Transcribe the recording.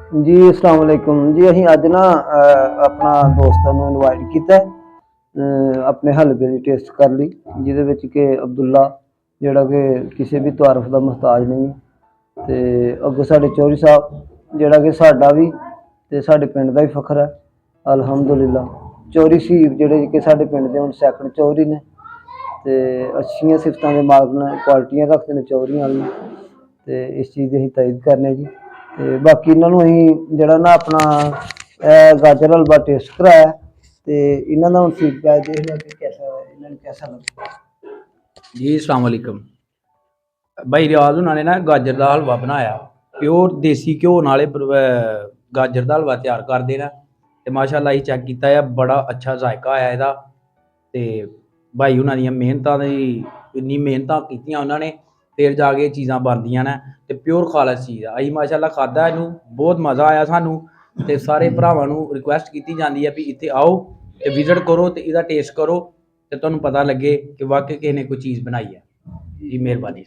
जी अस्सलाम वालेकुम जी। ਅਸੀਂ ਅੱਜ ਨਾ ਆਪਣਾ ਦੋਸਤਾਂ ਨੂੰ ਇਨਵਾਈਟ ਕੀਤਾ ਆਪਣੇ ਹਲਵੇ ਦੀ ਟੇਸਟ ਕਰ ਲਈ, ਜਿਹਦੇ ਵਿੱਚ ਕਿ ਅਬਦੁੱਲਾ ਜਿਹੜਾ ਕਿ ਕਿਸੇ ਵੀ ਤਾਰਫ ਦਾ ਮੁਹਤਾਜ ਨਹੀਂ, ਤੇ ਅੱਗੋਂ ਸਾਡੇ ਚੌਧਰੀ ਸਾਹਿਬ ਜਿਹੜਾ ਕਿ ਸਾਡਾ ਵੀ ਤੇ ਸਾਡੇ ਪਿੰਡ ਦਾ ਵੀ ਫਖਰ ਹੈ ਅਲਹਮਦੁਲਿਲਾ। ਚੌਧਰੀ ਸ਼ਹੀਦ ਜਿਹੜੇ ਕਿ ਸਾਡੇ ਪਿੰਡ ਦੇ ਹੁਣ ਸੈਕੰਡ ਚੌਧਰੀ ਨੇ, ਤੇ ਅੱਛੀਆਂ ਸਿਫਤਾਂ ਦੇ ਮਾਲਕ ਨੇ, ਕੁਆਲਿਟੀਆਂ ਰੱਖਦੇ ਨੇ ਚੌਧਰੀਆਂ ਵਾਲੀਆਂ, ਤੇ ਇਸ ਚੀਜ਼ ਦੀ ਅਸੀਂ ਤਾਰੀਫ ਕਰਨੇ ਜੀ। ਤੇ ਬਾਕੀ ਇਹਨਾਂ ਨੂੰ ਅਸੀਂ ਜਿਹੜਾ ਨਾ ਆਪਣਾ ਗਾਜਰ ਹਲਵਾ ਟੇਸਟ ਕਰਾਇਆ, ਤੇ ਇਹਨਾਂ ਦਾ ਹੁਣ ਫੀਡਬੈਕ ਦੇਖ ਲਿਆ ਕਿ ਇਹਨਾਂ ਨੂੰ कैसा लगा। जी अस्सलाम वालेकुम भाई। रियाज उन्होंने ना गाजर का हलवा बनाया, प्योर देसी घ्यो नाले गाजर का हलवा तैयार कर देना, तो माशाअल्लाह ही चेक किया है, बड़ा अच्छा जायका आया ਇਹਦਾ। ਤੇ भाई उन्हों दी मेहनतां दी इन्नी मेहनतां कीतियां उन्होंने, फिर जाके चीज़ां बनदियां ने, ते प्योर खालस चीज़ है। असीं माशाअल्लाह खादा इनू, बहुत मज़ा आया सानू, ते सारे भरावां नू रिक्वेस्ट की जाती है भी इत्थे आओ ते विजिट करो ते इहदा टेस्ट करो, ते तुहानू पता लगे कि वाकई किसी ने कोई चीज़ बनाई है। जी मेहरबानी।